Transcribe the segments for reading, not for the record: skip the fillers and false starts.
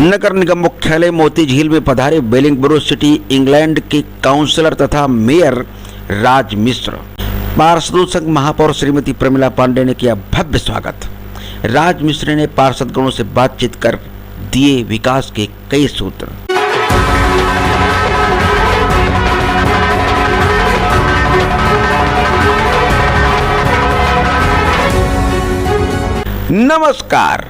नगर निगम मुख्यालय मोती झील में पधारे वेलिंगबरो सिटी इंग्लैंड के काउंसलर तथा मेयर राज मिश्र। पार्षदों संघ महापौर श्रीमती प्रमिला पांडे ने किया भव्य स्वागत। राज मिश्र ने पार्षदगणों से बातचीत कर दिए विकास के कई सूत्र। नमस्कार,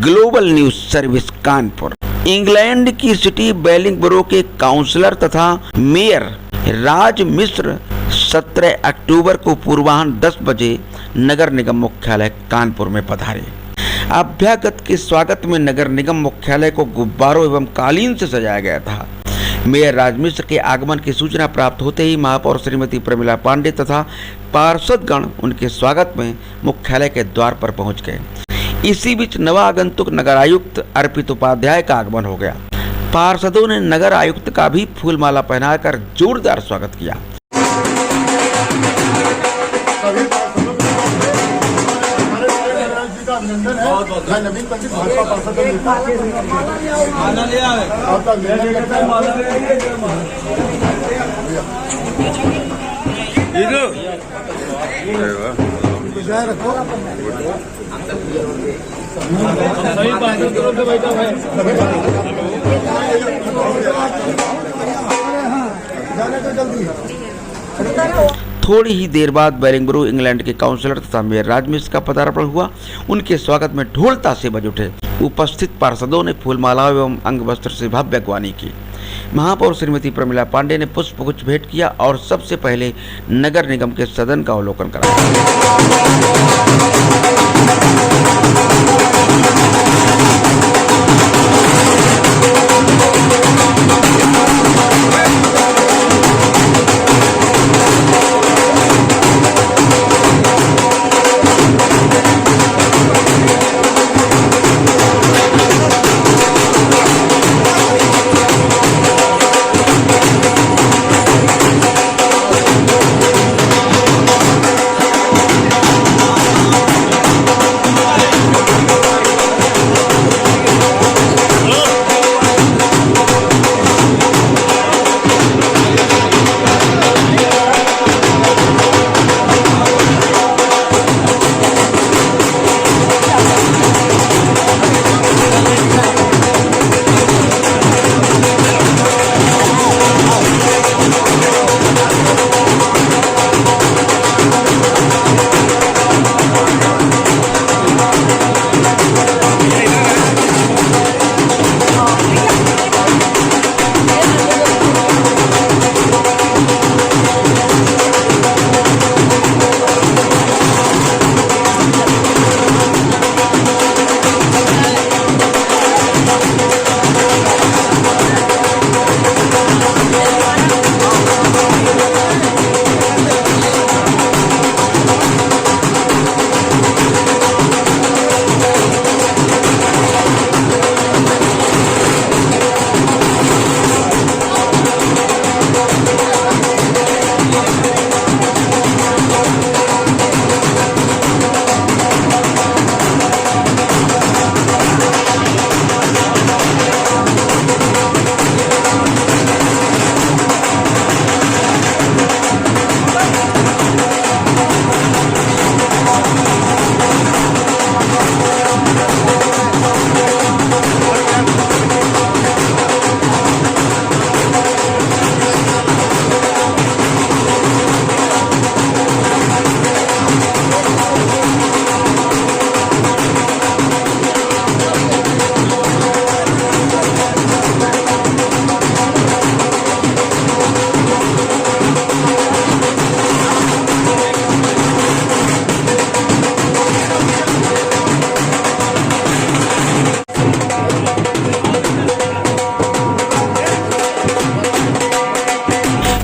global news service Kanpur. England की सिटी वेलिंगबरो के काउंसलर तथा मेयर राज मिश्र 17 अक्टूबर को पूर्वाह्न 10 बजे नगर निगम मुख्यालय कानपुर में पधारे। अभ्यागत के स्वागत में नगर निगम मुख्यालय को गुब्बारों एवं कालीन से सजाया गया था। मेयर राज मिश्र के आगमन की सूचना प्राप्त होते ही महापौर श्रीमती प्रमिला पांडे तथा पार्षदगण उनके स्वागत में मुख्यालय के द्वार पर पहुंच गए। इसी बीच नवागंतुक नगर आयुक्त अर्पित उपाध्याय का आगमन हो गया। पार्षदों ने नगर आयुक्त का भी फूलमाला पहनाकर जोरदार स्वागत किया। थोड़ी ही देर बाद वेलिंगबरो इंग्लैंड के काउंसलर तथा मेयर राज मिश्र का पदार्पण हुआ। उनके स्वागत में ढोल ताशे बज उठे। उपस्थित पार्षदों ने फूलमालाओं एवं अंग वस्त्र से भव्य अगवानी की। महापौर श्रीमती प्रमिला पांडे ने पुष्पगुच्छ भेंट किया और सबसे पहले नगर निगम के सदन का अवलोकन कराया।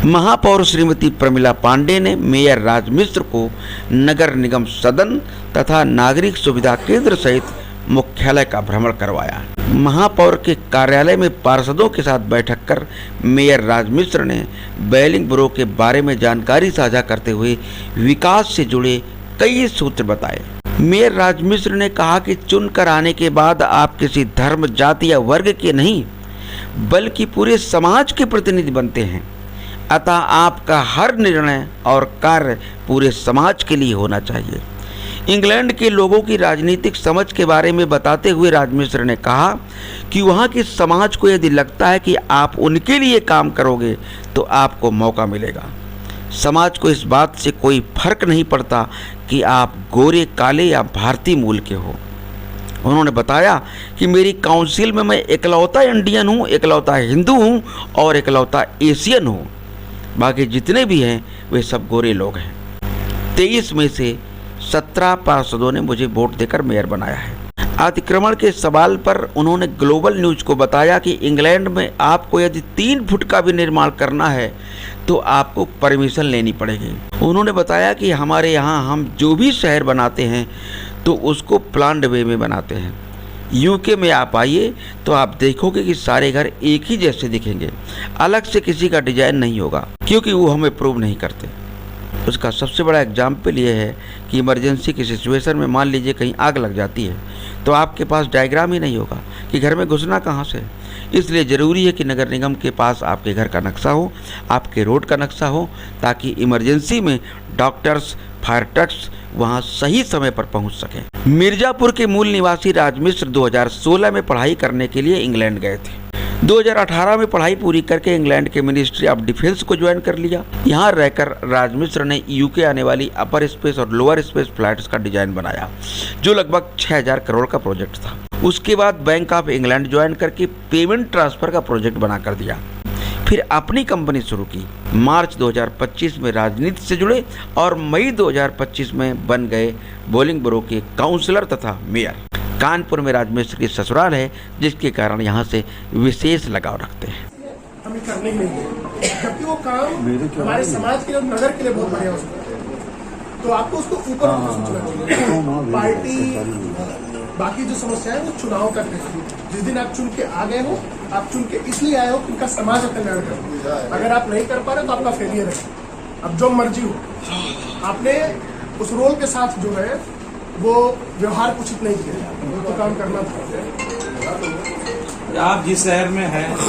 महापौर श्रीमती प्रमिला पांडे ने मेयर राज मिश्र को नगर निगम सदन तथा नागरिक सुविधा केंद्र सहित मुख्यालय का भ्रमण करवाया। महापौर के कार्यालय में पार्षदों के साथ बैठक कर मेयर राज मिश्र ने वेलिंगबरो के बारे में जानकारी साझा करते हुए विकास से जुड़े कई सूत्र बताए। मेयर राज मिश्र ने कहा कि चुनकर आने के बाद आप किसी धर्म, जाति या वर्ग के नहीं बल्कि पूरे समाज के प्रतिनिधि बनते हैं, अतः आपका हर निर्णय और कार्य पूरे समाज के लिए होना चाहिए। इंग्लैंड के लोगों की राजनीतिक समझ के बारे में बताते हुए राज मिश्र ने कहा कि वहाँ के समाज को यदि लगता है कि आप उनके लिए काम करोगे तो आपको मौका मिलेगा। समाज को इस बात से कोई फर्क नहीं पड़ता कि आप गोरे, काले या भारतीय मूल के हो। उन्होंने बताया कि मेरी काउंसिल में मैं इकलौता इंडियन हूँ, इकलौता हिंदू हूँ और इकलौता एशियन हूँ। बाकी जितने भी हैं वे सब गोरे लोग हैं। 23 में से 17 पार्षदों ने मुझे वोट देकर मेयर बनाया है। अतिक्रमण के सवाल पर उन्होंने ग्लोबल न्यूज़ को बताया कि इंग्लैंड में आपको यदि 3 फुट का भी निर्माण करना है तो आपको परमिशन लेनी पड़ेगी। उन्होंने बताया कि हमारे यहाँ हम जो भी शहर बनाते हैं तो उसको प्लान्ड वे में बनाते हैं। यूके में आप आइए तो आप देखोगे कि सारे घर एक ही जैसे दिखेंगे, अलग से किसी का डिजाइन नहीं होगा, क्योंकि वो हमें प्रूव नहीं करते। उसका सबसे बड़ा एग्जाम्पल ये है कि इमरजेंसी की सिचुएशन में मान लीजिए कहीं आग लग जाती है तो आपके पास डायग्राम ही नहीं होगा कि घर में घुसना कहाँ से। इसलिए ज़रूरी है कि नगर निगम के पास आपके घर का नक्शा हो, आपके रोड का नक्शा हो, ताकि इमरजेंसी में डॉक्टर्स, फायर ट्रक्स वहाँ सही समय पर पहुँच सकें। मिर्ज़ापुर के मूल निवासी राज मिश्र 2016 में पढ़ाई करने के लिए इंग्लैंड गए थे। 2018 में पढ़ाई पूरी करके इंग्लैंड के मिनिस्ट्री ऑफ डिफेंस को ज्वाइन कर लिया। यहाँ रहकर राज मिश्र ने यूके आने वाली अपर स्पेस और लोअर स्पेस फ्लाइट्स का डिजाइन बनाया, जो लगभग 6000 करोड़ का प्रोजेक्ट था। उसके बाद बैंक ऑफ इंग्लैंड ज्वाइन करके पेमेंट ट्रांसफर का प्रोजेक्ट बना कर दिया। फिर अपनी कंपनी शुरू की। मार्च 2025 में राजनीति से जुड़े और मई 2025 में बन गए बोलिंगबरो के काउंसलर तथा मेयर। कानपुर में राज मिश्र की ससुराल है, जिसके कारण यहाँ से विशेष लगाव रखते हैं। हमें करने के लिए, जबकि वो काम हमारे समाज के और नगर के लिए बहुत बढ़िया हो सकता है, तो आपको उसको ऊपर सोचना चाहिए। पार्टी बाकी जो समस्या है वो चुनाव तक है। जिस दिन आप चुन के आ गए हो, आप चुन के इसलिए आए हो कि उनका समाज का कल्याण करो। अगर आप नहीं कर पा रहे तो आपका फेलियर है। अब जो मर्जी हो, आपने उस रोल के साथ जो है वो व्यवहार उचित नहीं किया, तो काम करना था। आप जिस शहर में हैं तो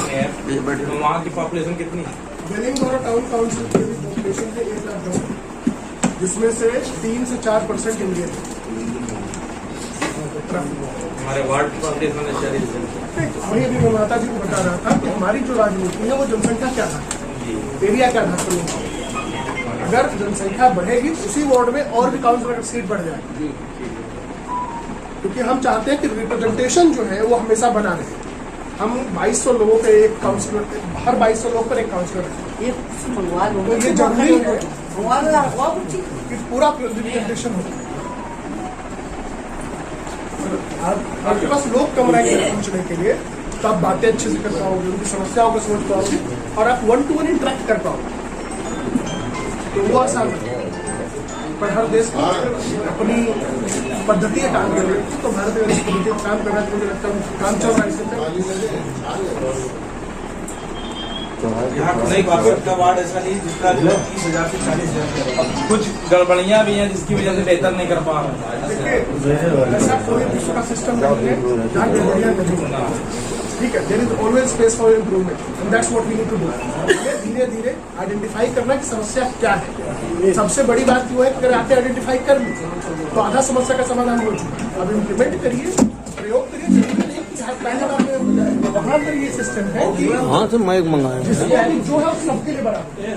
वहाँ की पॉपुलेशन कितनी है? बोलिंगबरो टाउन काउंसिल की पॉपुलेशन है 1 लाख 10, जिसमें से 3 से 4% इंडियन है। हमारे वार्ड की पॉपुलेशन है 40%। वही अभी मैं माता जी को बता रहा था कि हमारी जो राजनीति है वो जनसंख्या क्या था, एरिया क्या था। अगर जनसंख्या बढ़ेगी तो उसी वार्ड में और भी काउंसिलर सीट बढ़ जाएगी, क्योंकि हम चाहते हैं कि रिप्रेजेंटेशन जो है वो हमेशा बना रहे। हम 2200 लोगों पे एक काउंसिलर, हर 2200 लोग पर एक काउंसिलर है। तो ये जरूरी है कि पूरा रिप्रेजेंटेशन हो। आपके पास लोग कम रहेंगे पूछने के लिए, तो आप बातें अच्छे से कर पाओगे, उनकी समस्याओं को समझ पाओगे और आप 1-to-1 इंटरेक्ट कर पाओगे, तो वो आसान है। पर हर देश की अपनी पद्धति है काम करने की, तो भारत में पद्धति काम करना मुझे लगता है काम चल रहा है इससे। यहाँ नई कांग्रेस का वार्ड ऐसा नहीं जिसका 30,000 से 40,000 कुछ गड़बड़ियाँ भी हैं जिसकी वजह से बेहतर नहीं कर पा रहे। देखिए, ऐसा कोई विश्व का सिस्टम नहीं है जहाँ गड़बड़ियाँ नहीं होंगी। ठीक है, there is always space for improvement and that's what we need to do. धीरे धीरे आइडेंटिफाई करना कि समस्या क्या है। सबसे बड़ी बात वो है कि अगर आपने आइडेंटिफाई कर ली तो आधा समस्या का समाधान हो चुका है। अब इम्प्लीमेंट करिए, प्रयोग करिए। जरूरी नहीं कि हर पहले आपने वहाँ पर ये सिस्टम है कि हाँ से मैं मंगाया जो है सबके लिए बराबर है,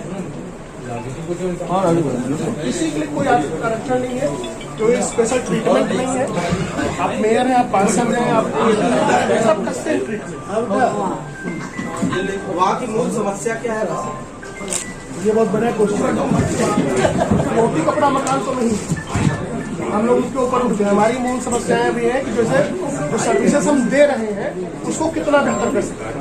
किसी के लिए कोई आरक्षण नहीं है, कोई स्पेशल ट्रीटमेंट नहीं है। आप मेयर हैं, आप पार्षद हैं, आप सबका सेम ट्रीटमेंट। वहाँ की मूल समस्या क्या है? ये बहुत बड़ा क्वेश्चन है। रोटी कपड़ा मकान तो नहीं, हम लोग उसके ऊपर उठते हैं। हमारी मूल समस्याएं भी हैं कि जैसे जो सर्विसेज हम दे रहे हैं उसको कितना बेहतर कर सकते हैं।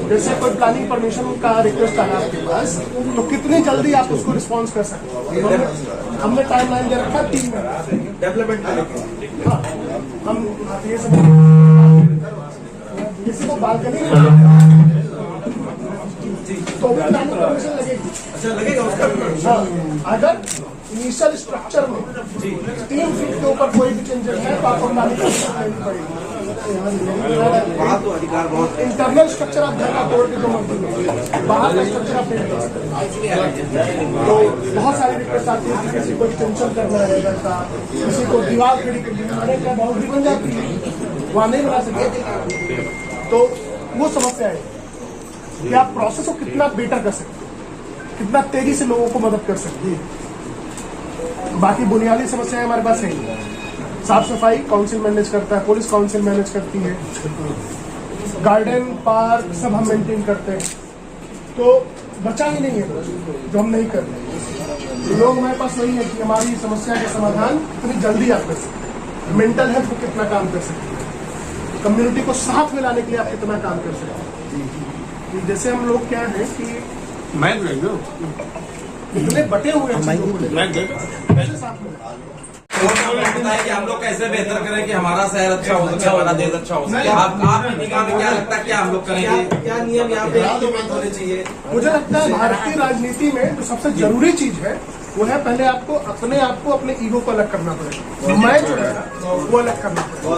जैसे कोई प्लानिंग परमिशन का रिक्वेस्ट आया आपके पास, तो कितनी जल्दी आप उसको रिस्पॉन्स कर सकते हैं। हमने टाइम लाइन दे रखा 3 महीने डेवलपमेंट करेंगे। हाँ, हम ये सब किसी को बालकनी तो प्लानिंग परमिशन लगेगी। अच्छा लगेगा उसका? हाँ, अगर इनिशियल स्ट्रक्चर में 3 फीट के ऊपर कोई भी चेंजेस है तो आपको प्लानिंग लेनी पड़ेगी। इंटरनल स्ट्रक्चर आप घर का तोड़ के जो मर्जी करो, बाहर का स्ट्रक्चर आप नहीं कर सकते। तो बहुत सारी दिक्कत आती है कि किसी को एक्सटेंशन करना है घर का, किसी को दीवार खड़ी करनी है, क्या बाउंड्री बन जाती है वहाँ नहीं बना सकते। तो वो समस्या है कि आप प्रोसेस को कितना बेटर कर सकते, कितना तेजी से लोगों को मदद कर सकती है। बाकी बुनियादी समस्याएं हमारे पास है। साफ सफाई काउंसिल मैनेज करता है, पुलिस काउंसिल मैनेज करती है, गार्डन पार्क सब हम मेंटेन करते हैं। तो बचा ही नहीं है जो हम नहीं कर रहे। लोग हमारे पास वही है कि हमारी समस्या का समाधान कितनी जल्दी आप कर सकते हैं, मेंटल हेल्थ को कितना काम कर सकते हैं, कम्युनिटी को साथ में लाने के लिए आप कितना काम कर सकते हैं। जैसे हम लोग क्या है कि इतने बटे हुए हैं चीजों को लेकर, कैसे साथ में बताइए कि हम लोग कैसे बेहतर करें कि हमारा शहर अच्छा हो सके, हमारा देश अच्छा हो सके। आपकी निगाह में क्या लगता है क्या हम लोग करेंगे, क्या नियम यहाँ पे होने चाहिए? मुझे लगता है भारतीय राजनीति में जो सबसे जरूरी चीज है वो है पहले आपको अपने ईगो को अलग करना पड़ेगा। मैं जो है वो अलग करना पड़ेगा।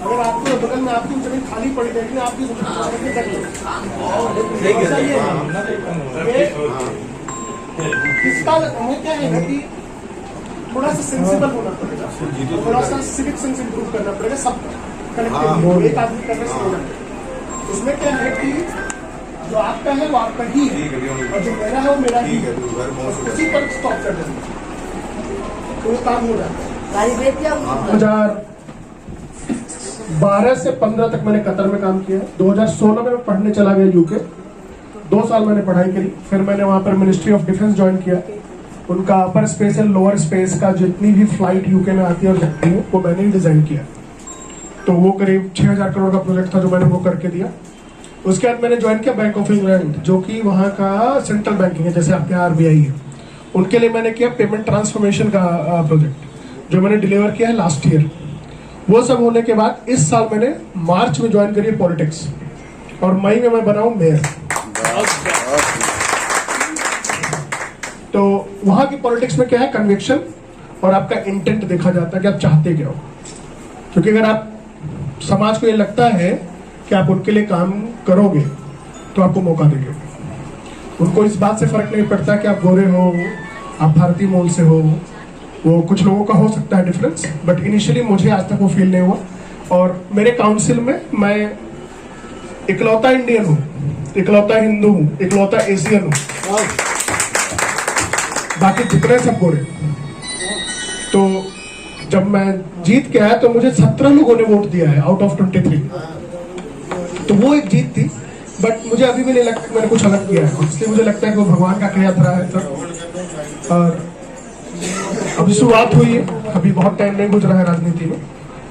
अगर आपको बगल में आपकी जमीन खाली पड़ी रहेगी, आपकी इसका हमें क्या है ना कि थोड़ा सा सेंसिबल होना पड़ेगा, थोड़ा सा सिविक सेंस इंप्रूव करना पड़ेगा सब कलेक्टिव, एक आदमी करने से होना पड़ेगा। उसमें क्या है कि जो आपका है वो आपका ही है और जो मेरा है वो मेरा ही है, उसी पर स्टॉप कर देंगे तो वो काम हो जाता है। 2012 से 15 तक मैंने कतर में काम किया। 2016 में मैं पढ़ने चला गया यूके, 2 साल मैंने पढ़ाई करी। फिर मैंने वहाँ पर मिनिस्ट्री ऑफ डिफेंस ज्वाइन किया। उनका अपर स्पेस एंड लोअर स्पेस का जितनी भी फ्लाइट यूके में आती है और जाती है वो मैंने ही डिजाइन किया। तो वो करीब 6000 करोड़ का प्रोजेक्ट था जो मैंने वो करके दिया। उसके बाद मैंने ज्वाइन किया बैंक ऑफ इंग्लैंड, जो कि वहाँ का सेंट्रल बैंकिंग है, जैसे आपके RBI है। उनके लिए मैंने किया पेमेंट ट्रांसफॉर्मेशन का प्रोजेक्ट, जो मैंने डिलीवर किया है लास्ट ईयर। वो सब होने के बाद इस साल मैंने मार्च में ज्वाइन करी पॉलिटिक्स और मई में मैं बना हूं मेयर। तो वहां की पॉलिटिक्स में क्या है, कन्विक्शन और आपका इंटेंट देखा जाता है कि आप चाहते क्या हो। क्योंकि अगर आप समाज को ये लगता है कि आप उनके लिए काम करोगे तो आपको मौका देंगे। उनको इस बात से फर्क नहीं पड़ता कि आप गोरे हो, आप भारतीय मूल से हो। वो कुछ लोगों का हो सकता है डिफरेंस, बट इनिशियली मुझे आज तक वो फील नहीं हुआ। और मेरे काउंसिल में मैं इकलौता इंडियन हूँ, इकलौता हिंदू हूँ, इकलौता एशियन हूँ, बाकी जितने सब गोरे। तो जब मैं जीत के आया तो मुझे 17 लोगों ने वोट दिया है आउट ऑफ 23। तो वो एक जीत थी, बट मुझे अभी भी नहीं लगता कि मैंने कुछ अलग किया है। इसलिए मुझे लगता है कि वो भगवान का क्रिया धरा है सर। और अभी शुरुआत हुई है, अभी बहुत टाइम नहीं गुजरा है राजनीति में,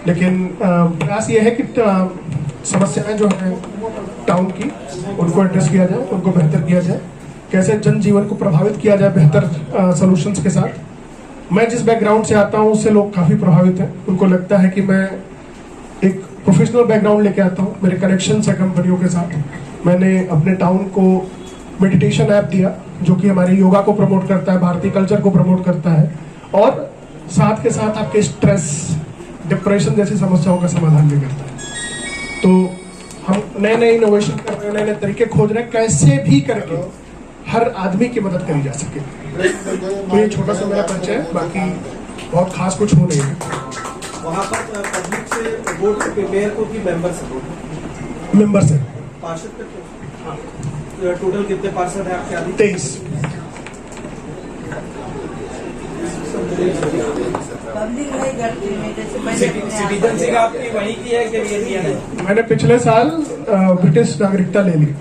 लेकिन प्रयास ये है कि समस्याएं जो है टाउन की उनको एड्रेस किया जाए, उनको बेहतर किया जाए, कैसे जनजीवन को प्रभावित किया जाए बेहतर सॉल्यूशंस के साथ। मैं जिस बैकग्राउंड से आता हूँ उससे लोग काफ़ी प्रभावित हैं। उनको लगता है कि मैं एक प्रोफेशनल बैकग्राउंड लेके आता हूँ, मेरे कनेक्शन है कंपनियों के साथ। मैंने अपने टाउन को मेडिटेशन ऐप दिया जो कि हमारी योगा को प्रमोट करता है, भारतीय कल्चर को प्रमोट करता है और साथ के साथ आपके स्ट्रेस, डिप्रेशन जैसी समस्याओं का समाधान भी करता है। तो हम नए नए इनोवेशन कर रहे हैं, नए नए तरीके खोज रहे हैं कैसे भी करके हर आदमी की मदद करी जा सके। तो ये छोटा सा मेरा परिचय है, बाकी बहुत खास कुछ हो नहीं है। वहाँ पर पब्लिक से वोट मेयर को की मेंबर से मेंबर से पार्षद का टोटल कितने पार्षद है आपके आदि? 23। सिटीजनशिप आपकी वहीं की है कि इंडियन है? मैंने पिछले साल ब्रिटिश नागरिकता ले ली।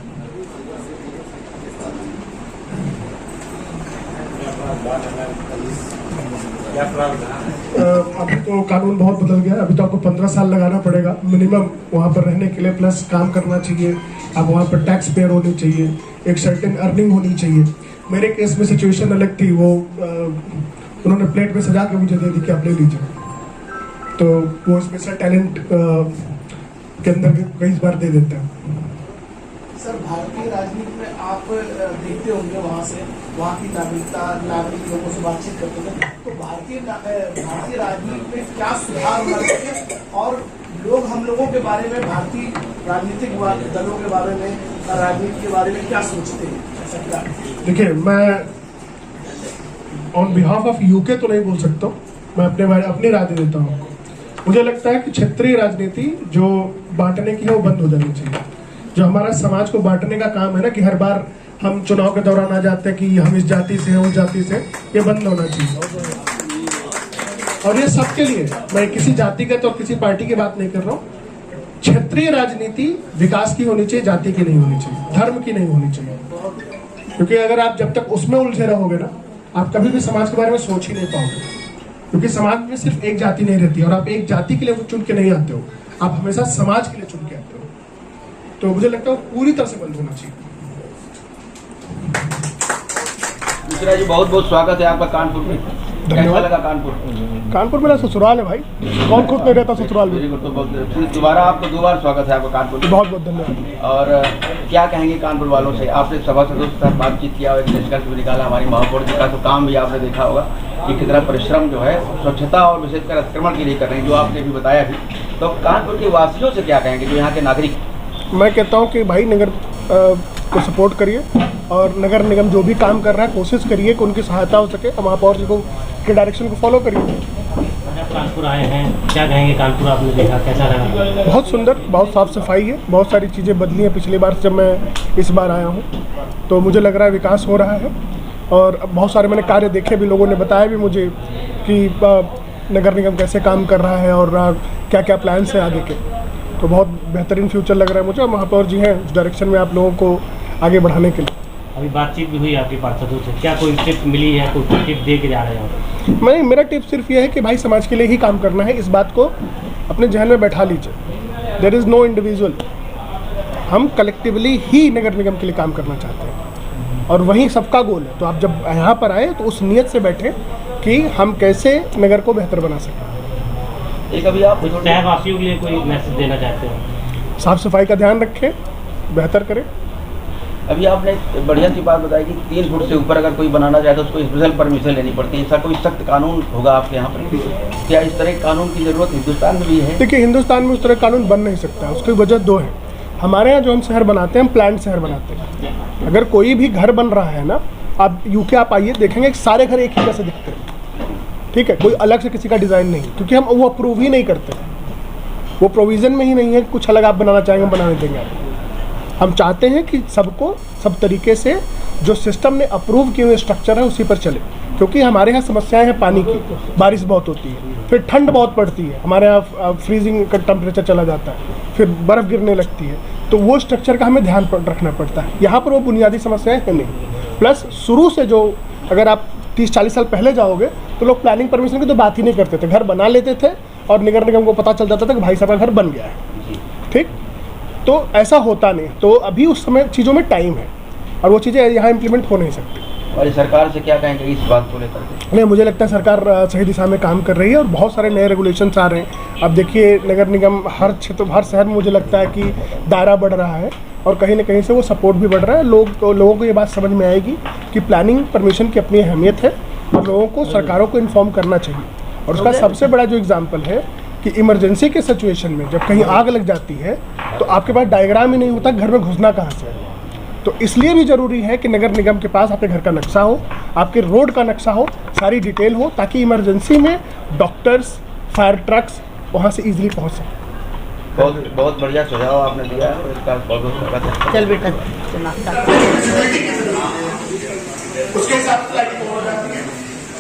अभी तो कानून बहुत बदल गया। अभी तो आपको 15 साल लगाना पड़ेगा मिनिमम वहाँ पर रहने के लिए, प्लस काम करना चाहिए, आप वहाँ पर टैक्स पेयर होनी चाहिए, एक सर्टेन अर्निंग होनी चाहिए। मेरे केस में सिचुएशन अलग थी, वो उन्होंने प्लेट में सजा के मुझे दे दी कि आप ले लीजिए। तो वो स्पेशल टैलेंट के अंदर कई बार दे देते हैं। सर भारतीय राजनीति में आप देखते होंगे वहाँ से, वहाँ की नागरिक लोगों से बातचीत करते थे, तो भारतीय राजनीति में क्या सुधार होना चाहिए और लोग हम लोगों के बारे में, भारतीय राजनीतिक दलों के बारे में, राजनीति के बारे में क्या सोचते हैं, ऐसा क्या? देखिए, मैं ऑन बिहाफ ऑफ यूके तो नहीं बोल सकता हूँ, मैं अपनी राय दे देता हूँ आपको। मुझे लगता है कि क्षेत्रीय राजनीति जो बांटने की है वो बंद हो जानी चाहिए। जो हमारा समाज को बांटने का काम है ना, कि हर बार हम चुनाव के दौरान आ जाते हैं कि हम इस जाति से हैं, उस जाति से, ये बंद होना चाहिए। और ये सबके लिए, मैं किसी जाति का तो किसी पार्टी की बात नहीं कर रहा हूँ। क्षेत्रीय राजनीति विकास की होनी चाहिए, जाति की नहीं होनी चाहिए, धर्म की नहीं होनी चाहिए। क्योंकि अगर आप जब तक उसमें उलझे रहोगे ना, आप कभी भी समाज के बारे में सोच ही नहीं पाओगे। क्योंकि समाज में सिर्फ एक जाति नहीं रहती, और आप एक जाति के लिए चुन के नहीं आते हो, आप हमेशा समाज के लिए चुन के आते हो। तो मुझे लगता है पूरी तरह से बंद होना चाहिए। मिश्रा जी, बहुत बहुत स्वागत है आपका कानपुर में। कैसा लगा कानपुर? कानपुर मेरा ससुराल है भाई, कौन खुद नहीं रहता ससुराल में। तो बहुत दोबारा आपको 2 बार स्वागत है आपका कानपुर में। बहुत बहुत धन्यवाद। और क्या कहेंगे कानपुर वालों से? आपने सभासदों के साथ बातचीत किया और एक निष्कर्ष भी निकाला। हमारी महापौर जी का तो काम भी आपने देखा होगा कि कितना परिश्रम जो है स्वच्छता और विशेषकर अतिक्रमण के लिए कर रहे हैं, जो आपने भी बताया भी। तो कानपुर के वासियों से क्या कहेंगे, जो यहाँ के नागरिक? मैं कहता हूँ कि भाई नगर को सपोर्ट करिए, और नगर निगम जो भी काम कर रहा है कोशिश करिए कि उनकी सहायता हो सके। महापौर जी को के डायरेक्शन को फॉलो करिए। कानपुर आए हैं, क्या कहेंगे? कानपुर आपने देखा, कैसा रहा? बहुत सुंदर, बहुत साफ सफाई है, बहुत सारी चीज़ें बदली हैं पिछली बार से जब मैं इस बार आया हूँ। तो मुझे लग रहा है विकास हो रहा है, और बहुत सारे मैंने कार्य देखे भी, लोगों ने बताया भी मुझे कि नगर निगम कैसे काम कर रहा है और क्या क्या प्लान्स हैं आगे के। तो बहुत बेहतरीन फ्यूचर लग रहा है मुझे, और महापौर जी हैं उस डायरेक्शन में आप लोगों को आगे बढ़ाने के लिए। अभी बातचीत भी हुई आपके पार्षदों से, क्या कोई टिप मिली है, कोई टिप दे के जा रहे हैं? मेरा टिप सिर्फ ये है कि भाई समाज के लिए ही काम करना है, इस बात को अपने जहन में बैठा लीजिए। देयर इज़ नो इंडिविजुअल, हम कलेक्टिवली ही नगर निगम के लिए काम करना चाहते हैं, और वही सबका गोल है। तो आप जब यहाँ पर आए तो उस नीयत से बैठे कि हम कैसे नगर को बेहतर बना सकें। एक अभी आप शहरवासियों के लिए कोई मैसेज देना चाहते हैं? साफ सफाई का ध्यान रखें, बेहतर करें। अभी आपने बढ़िया सी बात बताई कि 3 फुट से ऊपर अगर कोई बनाना चाहे तो उसको स्पेशल परमिशन लेनी पड़ती है। ऐसा कोई सख्त कानून होगा आपके यहाँ पर? क्या इस तरह के कानून की जरूरत हिंदुस्तान में भी है? देखिए, हिंदुस्तान में उस तरह कानून बन नहीं सकता। उसकी वजह 2 है। हमारे यहाँ जो हम शहर बनाते हैं, हम प्लान्ड शहर बनाते हैं। अगर कोई भी घर बन रहा है ना, आप यूके आप आइए, देखेंगे सारे घर एक ही जैसे दिखते हैं, ठीक है, कोई अलग से किसी का डिज़ाइन नहीं, क्योंकि हम वो अप्रूव ही नहीं करते। वो प्रोविज़न में ही नहीं है, कुछ अलग आप बनाना चाहेंगे बनाने देंगे आपको। हम चाहते हैं कि सबको सब तरीके से जो सिस्टम ने अप्रूव किए हुए स्ट्रक्चर है उसी पर चले। क्योंकि हमारे यहाँ समस्याएं हैं पानी की, बारिश बहुत होती है, फिर ठंड बहुत पड़ती है, हमारे यहाँ फ्रीजिंग का टेम्परेचर चला जाता है, फिर बर्फ़ गिरने लगती है। तो वो स्ट्रक्चर का हमें ध्यान रखना पड़ता है। यहाँ पर वो बुनियादी समस्याएं हैं नहीं। प्लस शुरू से जो, अगर आप 30-40 साल पहले जाओगे तो लोग प्लानिंग परमिशन की तो बात ही नहीं करते थे, घर बना लेते थे और नगर निगम को पता चल जाता था कि भाई साहब का घर बन गया है, ठीक। तो ऐसा होता नहीं। तो अभी उस समय चीज़ों में टाइम है, और वो चीज़ें यहाँ इम्प्लीमेंट हो नहीं सकती। और सरकार से क्या कहेंगे इस बात को लेकर? नहीं, मुझे लगता है सरकार सही दिशा में काम कर रही है, और बहुत सारे नए रेगुलेशंस आ रहे हैं। अब देखिए, नगर निगम हर क्षेत्र, हर शहर में मुझे लगता है कि दायरा बढ़ रहा है, और कहीं ना कहीं से वो सपोर्ट भी बढ़ रहा है। लोगों को ये बात समझ में आएगी कि प्लानिंग परमिशन की अपनी अहमियत है, और लोगों को, सरकारों को इन्फॉर्म करना चाहिए। और उसका सबसे बड़ा जो एग्जाम्पल है कि इमरजेंसी के सिचुएशन में जब कहीं आग लग जाती है तो आपके पास डायग्राम ही नहीं होता घर में घुसना कहाँ से है। तो इसलिए भी ज़रूरी है कि नगर निगम के पास आपके घर का नक्शा हो, आपके रोड का नक्शा हो, सारी डिटेल हो, ताकि इमरजेंसी में डॉक्टर्स, फायर ट्रक्स वहाँ से ईजिली पहुँच सकें। बहुत बहुत बढ़िया सुझाव आपने दिया है, इसका बहुत बहुत स्वागत है। चल बेटा, उसके हिसाब से लाइटिंग हो जाती है।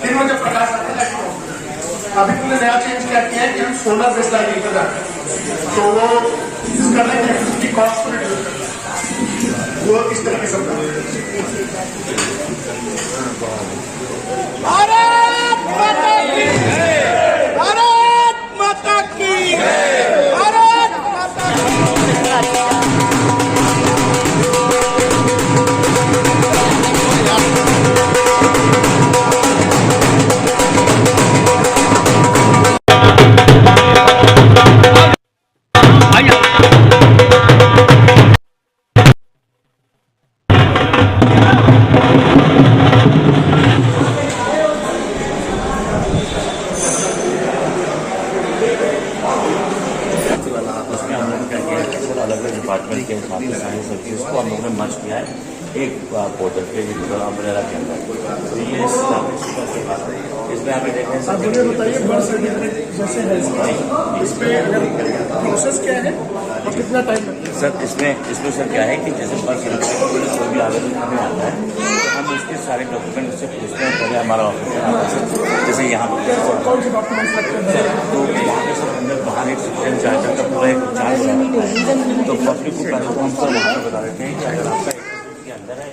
दिन में जब प्रकाश आता है लाइटिंग हो जाती है। अभी तुमने नया चेंज क्या किया है कि हम सोलर बेस्ड लाइटिंग कर जाते हैं, तो वो इस करने की इलेक्ट्रिसिटी कॉस्ट को रिड्यूस करता है। वो इस तरीके से होता है। भारत माता की, भारत माता की। एक पोर्टल के अम्ब्रेला के अंदर। तो ये इसमें आप देखें आप मुझे बताइए बर्थ सर्टिफिकेट जैसे है इस पे अगर प्रोसेस क्या है और कितना टाइम लगता है? सर इसमें सर क्या है कि जैसे बर्थ सर्टिफिकेट कोई भी आवेदन हमें आता है तो हम उसके सारे डॉक्यूमेंट उससे पूछते हैं। पहले हमारा ऑफिसर आता है जैसे यहाँ पर कौन से डॉक्यूमेंट्स लगते हैं? तो वहाँ पे सर अंदर बाहर एक सिटीजन चार्टर का पूरा एक चार्ज होता है। तो पब्लिक को पहले तो हम सर वहाँ पर बता देते हैं कि अगर आपका के अंदर है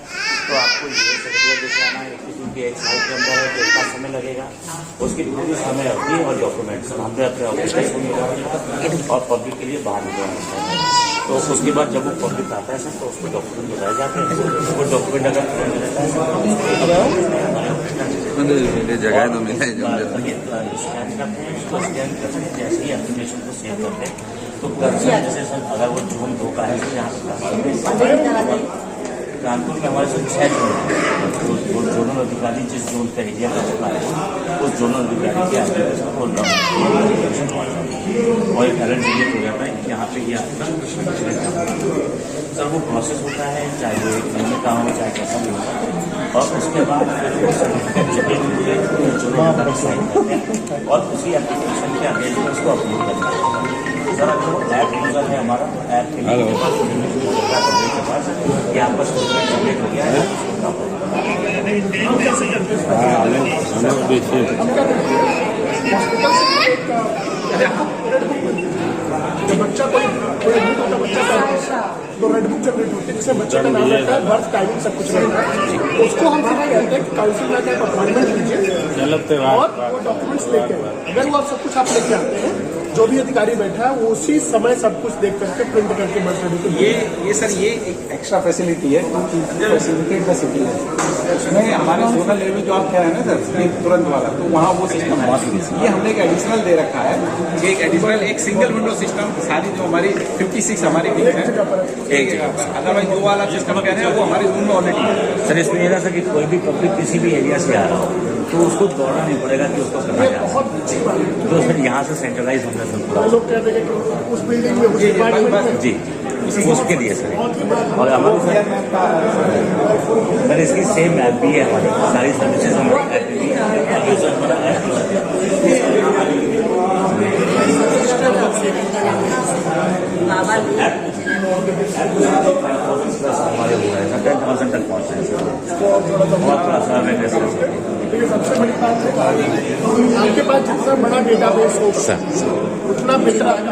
तो आपको ये सर्टिफिकेट जैसे आना है किसी के 1 साल के अंदर है तो इतना समय लगेगा। उसकी पूरी समय अवधि और डॉक्यूमेंट्स हमने अपने ऑफिस से और पब्लिक के लिए बाहर निकलना है। तो उसके बाद जब वो पब्लिक आता है सर तो उसको डॉक्यूमेंट बताए जाते हैं। वो डॉक्यूमेंट अगर जगह तो मिले स्कैन करते हैं उसको स्कैन करते हैं। जैसे ही एप्लीकेशन को सेव करते हैं तो कर्सर जैसे सर अगर वो जोन 2 का है तो यहाँ पर कानपुर में हमारे साथ 6 जोन है। तो जोनल अधिकारी जिस जोन का एरिया का होता है उस जोनल अधिकारी के एप्लीकेशन को नोटिफिकेशन और एक अलर्ट जनरेट हो जाता है कि यहाँ पे ये आपका सर वो प्रोसेस होता है, चाहे वो 1 महीने का हो चाहे कैसा भी होता है। और उसके बाद सर्टिफिकेट जनरेट होते हैं जोनल अधिकारी साइन करते हैं और उसी एप्लीकेशन के आगे उसको अपलोड करना है। सर अगर वो ऐप यूजर है हमारा ऐप के लिए के पास यहाँ पर जनरेट हो गया है। जब बच्चा कोई एडमिट होता है बच्चा का तो रेड बुक जनरेट होती है जिसमें बच्चे का नाम रहता है, बर्थ टाइमिंग सब कुछ रहता है। उसको हम सिर्फ कहते हैं कि काउंसिल में आप अपॉइंटमेंट लीजिए और वो डॉक्यूमेंट्स लेके अगर वो सब कुछ आप लेके आते हैं जो भी अधिकारी बैठा है वो उसी समय सब कुछ देख करके प्रिंट करके बर्थ सर्टिफिकेट ये सर ये एक एक्स्ट्रा फैसिलिटी है फैसिलिटेड द सिटी है। उसमें हमारे जोनल लेवल जो आप कह रहे हैं ना सर ये तुरंत वाला तो वहाँ वो सिस्टम है। ये हमने एक एडिशनल दे रखा है कि एक एडिशनल एक सिंगल विंडो सिस्टम सारी जो हमारी 56 हमारी टीम है एक जगह। अदरवाइज जो वाला सिस्टम कह रहे हैं वो हमारे जोन में ऑलरेडी है। सर इसमें ये ना सर कि कोई भी पब्लिक किसी भी एरिया से आ रहा हो तो उसको दौड़ना नहीं पड़ेगा कि उसको करना क्या बहुत अच्छी बात है। तो सर यहाँ से सेंट्रलाइज होना सर पूरा लोग कहते हैं कि उस बिल्डिंग में उस डिपार्टमेंट में जी उसके लिए सर। और हमारे सर इसकी सेम ऐप भी है हमारी सारी सर्विसेज हमारी ऐप भी है। हमारे हो रहे हैं 10,000 तक पहुँच रहे हैं सर। बहुत थोड़ा सा अवेयरनेस है। लेकिन सबसे बड़ी बात है आपके पास जितना बड़ा डेटाबेस होगा उतना बेहतर आपका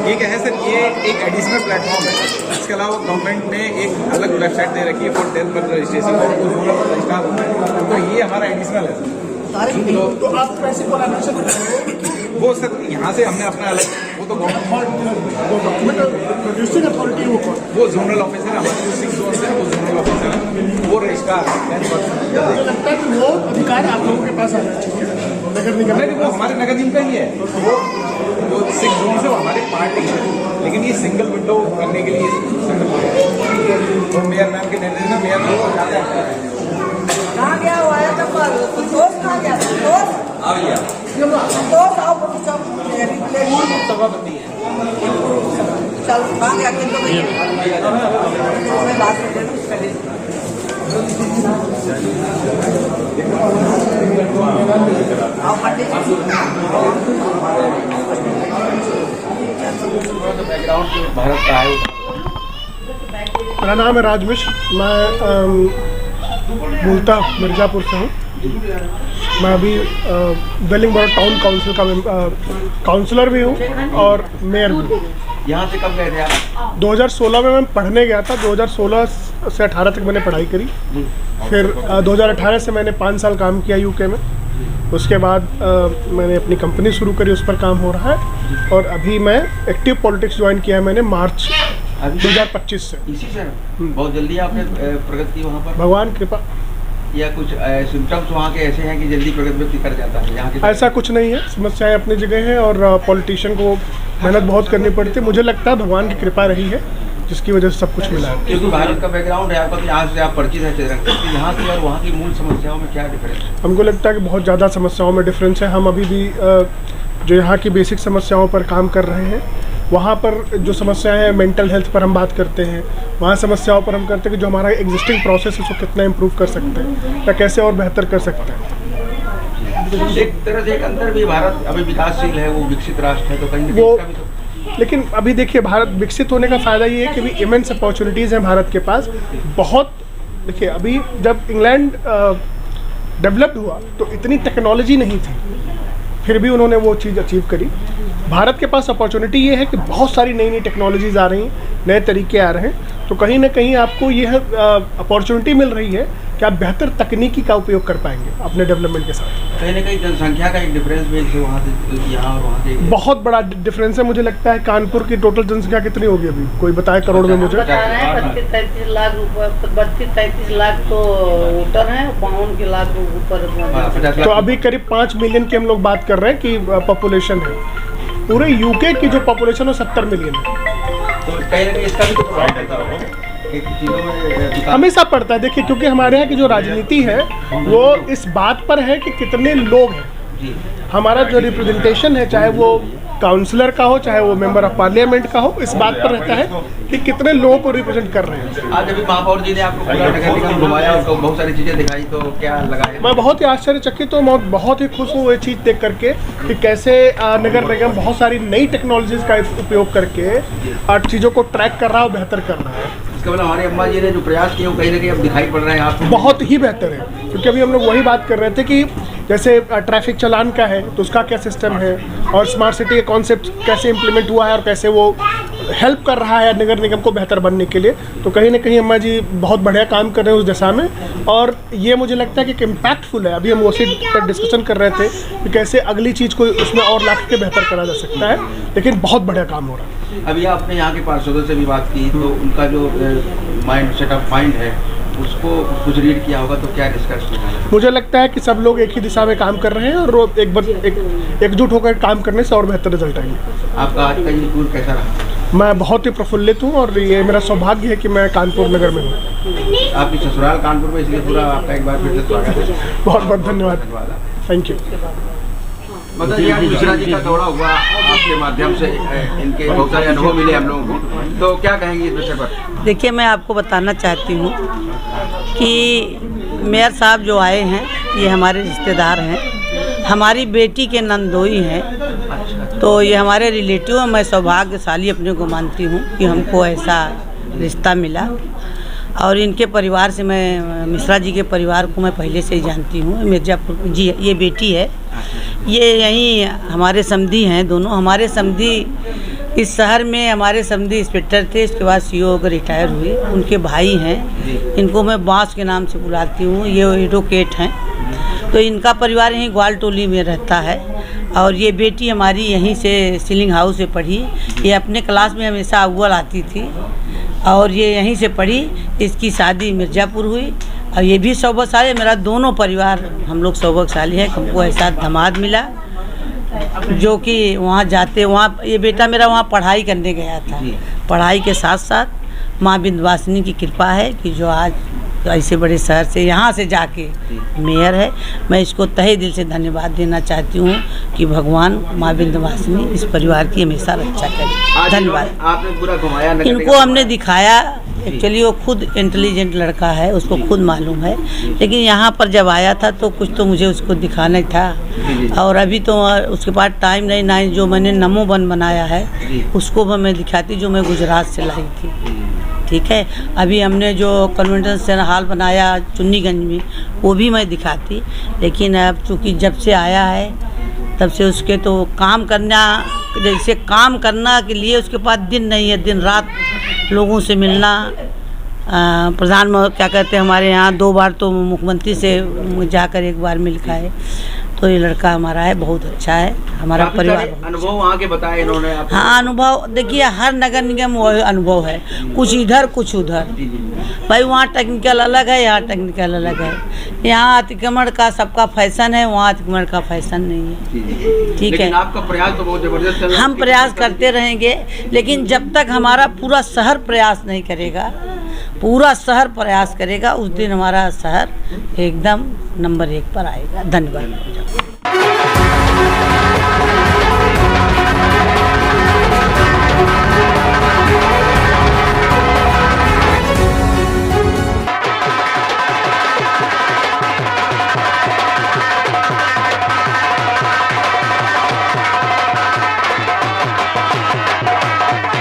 ये क्या है सर ये एक एडिशनल प्लेटफॉर्म है। इसके अलावा गवर्नमेंट ने एक अलग वेबसाइट दे रखी है फॉर 10 पर रजिस्ट्रेशन और वो जोनल पर रजिस्टर होता है। तो ये हमारा एडिशनल है सर। तो आप कैसे कोलैबोरेशन वो सर यहाँ से हमने अपना अलग वो तो डॉक्यूमेंट प्रोड्यूसिंग अथॉरिटी वो जोनल ऑफिसर हमारे जो 6 जोन है वो जोनल ऑफिसर है वो रजिस्ट्रार मुझे लगता है कि वो अधिकार आप लोगों के पास आना चाहिए नगर निगम नहीं वो हमारे नगर निगम का ही है। वो 6 जोन से वो हमारे पार्टी है लेकिन ये सिंगल विंडो करने के लिए तो मेयर मैम के निर्देश में मेयर मैम जाता है। कहाँ गया हुआ है तो दोस्त कहाँ गया दोस्त दोस्त आओ सभापति है चल कहाँ गया किन लोग मैं बात करते हैं आओ पंडित जी भारत का है। मेरा नाम है राज मिश्र। मैं मूलतः मिर्ज़ापुर से हूँ। मैं अभी वेलिंगबरो टाउन काउंसिल का काउंसलर भी हूँ और मेयर भी हूँ। यहाँ से कब गए थे आप? 2016 में मैं पढ़ने गया था। 2016 से 18 तक मैंने पढ़ाई करी। फिर 2018 से मैंने 5 साल काम किया यूके में। उसके बाद मैंने अपनी कंपनी शुरू करी, उस पर काम हो रहा है। और अभी मैं एक्टिव पॉलिटिक्स ज्वाइन किया है मैंने मार्च 2025 से। इसी से बहुत जल्दी आपने प्रगति वहाँ पर भगवान कृपा या कुछ सिम्टम्स वहाँ के ऐसे हैं कि जल्दी प्रगति व्यक्ति कर जाता है यहाँ के? ऐसा कुछ नहीं है, समस्याएं अपनी जगह हैं और पॉलिटिशियन को मेहनत बहुत करनी पड़ती है। मुझे लगता है भगवान की कृपा रही है जिसकी वजह से सब कुछ मिला है। क्योंकि भारत का बैकग्राउंड है आपका, तो यहाँ से आप परिचित है चेहरा, यहाँ की और वहाँ की मूल समस्याओं में क्या डिफरेंस है? हमको लगता है कि बहुत ज़्यादा समस्याओं में डिफरेंस है। हम अभी भी जो यहाँ की बेसिक समस्याओं पर काम कर रहे हैं, वहाँ पर जो समस्याएं हैं मेंटल हेल्थ पर हम बात करते हैं, वहाँ समस्याओं पर हम करते हैं कि जो हमारा एग्जिस्टिंग प्रोसेस है उसको कितना इम्प्रूव कर सकते हैं या कैसे और बेहतर कर सकते हैं। एक तरह से एक अंदर भी भारत अभी विकासशील है, वो विकसित राष्ट्र है, तो कहीं ना कहीं वो इसका भी तो लेकिन अभी देखिए भारत विकसित होने का फ़ायदा ये है कि अभी इमेंस अपॉर्चुनिटीज़ हैं भारत के पास बहुत। देखिए अभी जब इंग्लैंड डेवलप्ड हुआ तो इतनी टेक्नोलॉजी नहीं थी, फिर भी उन्होंने वो चीज़ अचीव करी। भारत के पास अपॉर्चुनिटी ये है कि बहुत सारी नई नई टेक्नोलॉजीज़ आ रही हैं, नए तरीके आ रहे हैं, तो कहीं ना कहीं आपको यह अपॉर्चुनिटी मिल रही है कि आप बेहतर तकनीकी का उपयोग कर पाएंगे अपने डेवलपमेंट के साथ। कहीं ना कहीं जनसंख्या का एक डिफरेंस भी है वहाँ से यहाँ और वहाँ के बहुत बड़ा डिफरेंस है। मुझे लगता है कानपुर की टोटल जनसंख्या कितनी होगी अभी, कोई बताए करोड़ में मुझे? बता रहे हैं 32-33 लाख रुपए, 32-33 लाख तो वोटर हैं, 52 लाख ऊपर। तो अभी करीब 5 मिलियन की हम लोग बात कर रहे हैं कि पॉपुलेशन है। पूरे यूके की जो पॉपुलेशन है 70 मिलियन है। तो कहीं ना कहीं इसका भी तो प्रभाव पड़ता होगा एक चीज़ों में हमेशा पड़ता है। देखिए क्योंकि हमारे यहाँ की जो राजनीति है वो इस बात पर है कि कितने लोग हैं। हमारा जो रिप्रेजेंटेशन है, चाहे वो काउंसलर का हो चाहे वो मेंबर ऑफ पार्लियामेंट का हो, इस बात पर रहता है कि कितने लोगों को रिप्रेजेंट कर रहे हैं। आज अभी महापौर जी ने आपको पूरा नगर निगम घुमाया और बहुत सारी चीज़ें दिखाई, तो क्या लगा है? मैं बहुत ही आश्चर्यचकित हूँ, मैं बहुत ही खुश हूँ ये चीज़ देख करके कि कैसे नगर निगम बहुत सारी नई टेक्नोलॉजीज़ का उपयोग करके चीज़ों को ट्रैक कर रहा है और बेहतर कर रहा है। इसका मतलब हमारे अम्मा जी ने जो प्रयास किए वो कहीं ना कहीं अब दिखाई पड़ रहे हैं आपको? बहुत ही बेहतर है, क्योंकि अभी हम लोग वही बात कर रहे थे कि जैसे ट्रैफिक चालान का है तो उसका क्या सिस्टम है और स्मार्ट सिटी का कॉन्सेप्ट कैसे इम्प्लीमेंट हुआ है और कैसे वो हेल्प कर रहा है नगर निगम को बेहतर बनने के लिए। तो कहीं ना कहीं अम्मा जी बहुत बढ़िया काम कर रहे हैं उस दिशा में, और ये मुझे लगता है कि इम्पैक्टफुल है। अभी हम उसी पर डिस्कशन कर रहे थे कि कैसे अगली चीज़ को उसमें और ला के बेहतर करा जा सकता है, लेकिन बहुत बढ़िया काम हो रहा है। अभी आपने यहाँ के पार्षदों से भी बात की, तो उनका जो माइंड सेटअप माइंड है उसको कुछ रीड किया होगा, तो क्या डिस्कस किया? मुझे लगता है कि सब लोग एक ही दिशा में काम कर रहे हैं और एकजुट होकर काम करने से और बेहतर रिजल्ट आएंगे। आपका आज का ये टूर कैसा रहा? मैं बहुत ही प्रफुल्लित हूँ और ये मेरा सौभाग्य है कि मैं कानपुर नगर में हूँ। आपकी ससुराल कानपुर में, इसलिए पूरा आपका एक बार फिर से स्वागत है। बहुत बहुत धन्यवाद, थैंक यू। मतलब आज मिश्रा जी का दौरा हुआ आपके माध्यम से, इनके बहुत सारे अनुभव मिले हम लोगों को, तो क्या कहेंगे इस विषय पर? देखिए मैं आपको बताना चाहती हूँ कि मेयर साहब जो आए हैं ये हमारे रिश्तेदार हैं, हमारी बेटी के नंदोई हैं, तो ये हमारे रिलेटिव हैं। मैं सौभाग्यशाली अपने को मानती हूँ कि हमको ऐसा रिश्ता मिला, और इनके परिवार से मैं मिश्रा जी के परिवार को मैं पहले से ही जानती हूँ। मिर्ज़ापुर जी ये बेटी है, ये यहीं हमारे समधी हैं दोनों। हमारे समधी इस शहर में हमारे समधी इंस्पेक्टर थे, इसके बाद सीओ होकर रिटायर हुए। उनके भाई हैं, इनको मैं बांस के नाम से बुलाती हूँ, ये एडवोकेट हैं। तो इनका परिवार यहीं ग्वाल टोली में रहता है, और ये बेटी हमारी यहीं से सीलिंग हाउस से पढ़ी। ये अपने क्लास में हमेशा अव्वल आती थी और ये यहीं से पढ़ी। इसकी शादी मिर्ज़ापुर हुई और ये भी सौभाग्यशाली, मेरा दोनों परिवार हम लोग सौभाग्यशाली है। हमको ऐसा दामाद मिला जो कि वहाँ जाते, वहाँ ये बेटा मेरा वहाँ पढ़ाई करने गया था। पढ़ाई के साथ साथ माँ विंध्यवासिनी की कृपा है कि जो आज ऐसे बड़े शहर से यहाँ से जाके मेयर है। मैं इसको तहे दिल से धन्यवाद देना चाहती हूँ कि भगवान माँ विंध्यवासिनी इस परिवार की हमेशा रक्षा करे। धन्यवाद। आपने पूरा घुमाया, इनको हमने दिखाया। एक्चुअली वो खुद इंटेलिजेंट लड़का है, उसको खुद मालूम है, लेकिन यहाँ पर जब आया था तो कुछ तो मुझे उसको दिखाना था, और अभी तो उसके पास टाइम नहीं। जो मैंने नमो वन बनाया है उसको भी मैं दिखाती, जो मैं गुजरात से लाई थी। ठीक है, अभी हमने जो कन्वेंशन हॉल बनाया चुन्नीगंज में वो भी मैं दिखाती, लेकिन अब चूँकि जब से आया है तब से उसके तो काम करना, जैसे काम करना के लिए उसके पास दिन नहीं है, दिन रात लोगों से मिलना। प्रधानमंत्री क्या कहते हैं, हमारे यहाँ 2 बार तो मुख्यमंत्री से जाकर 1 बार मिलका है। तो ये लड़का हमारा है, बहुत अच्छा है, हमारा परिवार। अनुभव वहाँ के बताए इन्होंने आपको? हाँ, अनुभव देखिए, हर नगर निगम वही अनुभव है, कुछ इधर कुछ उधर। भाई वहाँ टेक्निकल अलग है, यहाँ टेक्निकल अलग है। यहाँ अतिक्रमण का सबका फैशन है, वहाँ अतिक्रमण का फैशन नहीं है। ठीक है, आपका प्रयास तो बहुत जबरदस्त चल रहा है। हम प्रयास करते रहेंगे, लेकिन जब तक हमारा पूरा शहर प्रयास नहीं करेगा, पूरा शहर प्रयास करेगा, उस दिन हमारा शहर एकदम नंबर 1 पर आएगा। धन्यवाद।